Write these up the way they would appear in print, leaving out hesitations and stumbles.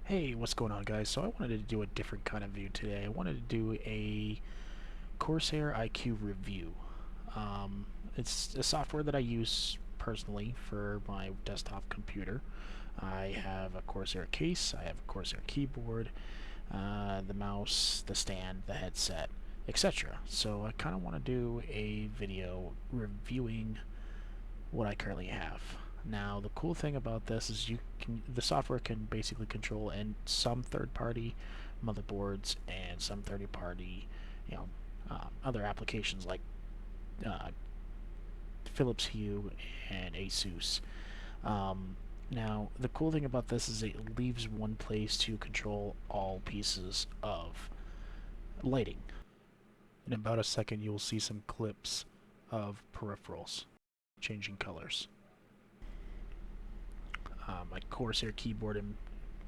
Hey, what's going on, guys? So I wanted to do a different kind of view today. I wanted to do a Corsair iCue review. It's a software that I use personally for my desktop computer. I have a Corsair case, I have a Corsair keyboard, the mouse, the stand, the headset, etc. So I kind of want to do a video reviewing what I currently have. Now, the cool thing about this is the software can basically control and some third-party motherboards and some third-party, you know, other applications like uh, Philips Hue and ASUS. Now, the cool thing about this is it leaves one place to control all pieces of lighting. In about a second, you will see some clips of peripherals changing colors. My Corsair keyboard and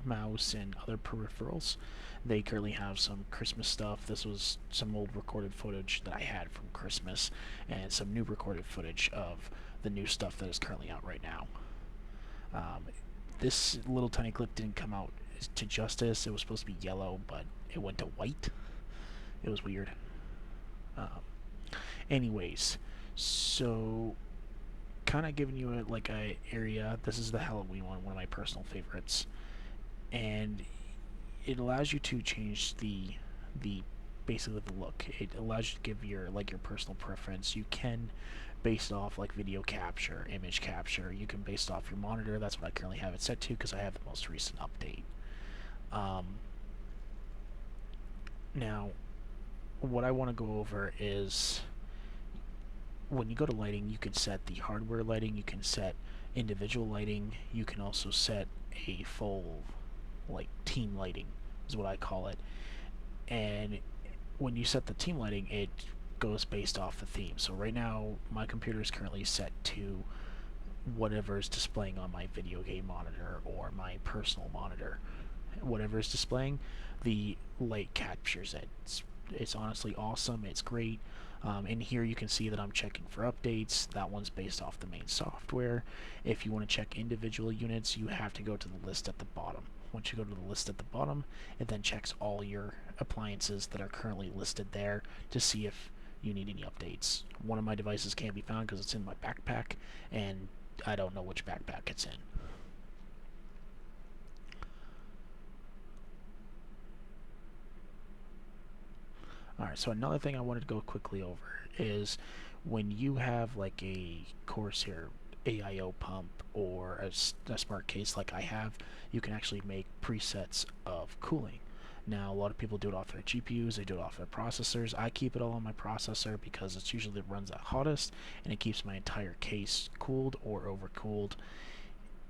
mouse and other peripherals. They currently have some Christmas stuff. This was some old recorded footage that I had from Christmas, and some new recorded footage of the new stuff that is currently out right now. Um, this little tiny clip didn't come out to justice. It was supposed to be yellow, but it went to white. It was weird. Um, Anyways, so kind of giving you like a area. This is the Halloween one of my personal favorites, and it allows you to change the basically the look. It allows you to give your your personal preference. You can base it off like video capture, image capture. You can base it off your monitor. That's what I currently have it set to because I have the most recent update. Um, Now, what I want to go over is when you go to lighting, you can set the hardware lighting. You can set individual lighting. You can also set a full like team lighting is what I call it. And when you set the team lighting, it goes based off the theme. So right now, my computer is currently set to whatever is displaying on my video game monitor or my personal monitor. Whatever is displaying, the light captures it. It's honestly awesome. It's great. In here you can see that I'm checking for updates. That one's based off the main software. If you want to check individual units, you have to go to the list at the bottom. Once you go to the list at the bottom, it then checks all your appliances that are currently listed there to see if you need any updates. One of my devices can't be found because it's in my backpack, and I don't know which backpack it's in. Alright, so another thing I wanted to go quickly over is when you have like a Corsair AIO pump or a smart case like I have, you can actually make presets of cooling. Now, a lot of people do it off their GPUs, they do it off their processors. I keep it all on my processor because it's usually runs at hottest and it keeps my entire case cooled or overcooled.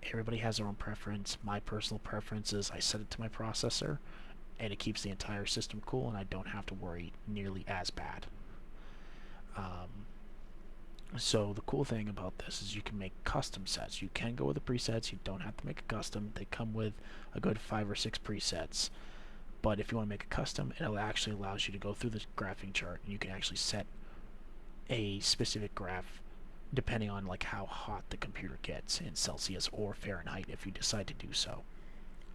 Everybody has their own preference. My personal preference is I set it to my processor and it keeps the entire system cool and I don't have to worry nearly as bad. So the cool thing about this is you can make custom sets. You can go with the presets, you don't have to make a custom. They come with a good 5 or 6 presets. But if you want to make a custom, it actually allows you to go through the graphing chart and you can actually set a specific graph depending on like how hot the computer gets in Celsius or Fahrenheit if you decide to do so.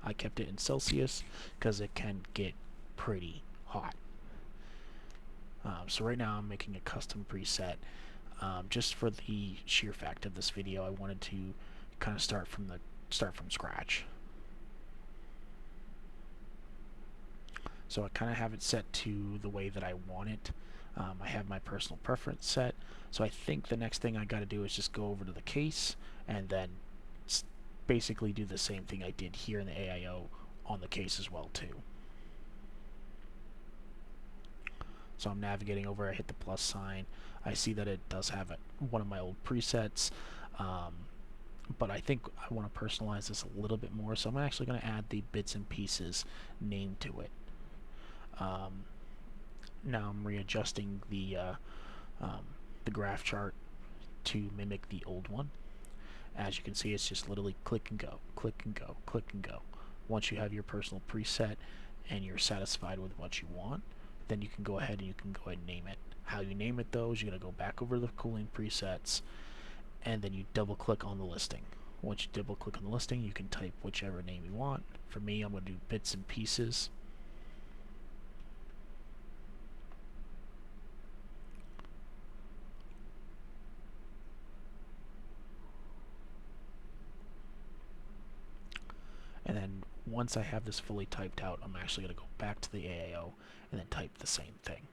I kept it in Celsius because it can get pretty hot. So right now I'm making a custom preset. Just for the sheer fact of this video, I wanted to kind of start from scratch. So I kind of have it set to the way that I want it. I have my personal preference set. So I think the next thing I got to do is just go over to the case and then basically do the same thing I did here in the AIO on the case as well too. So I'm navigating over, I hit the plus sign. I see that it does have one of my old presets, but I think I want to personalize this a little bit more, so I'm actually going to add the bits and pieces name to it. Now I'm readjusting the graph chart to mimic the old one. As you can see, it's just literally click and go, click and go, click and go. Once you have your personal preset and you're satisfied with what you want, then you can go ahead and name it. How you name it though is you're going to go back over the cooling presets and then you double click on the listing. Once you double click on the listing, you can type whichever name you want. For me, I'm going to do bits and pieces. And then once I have this fully typed out, I'm actually going to go back to the AIO and then type the same thing.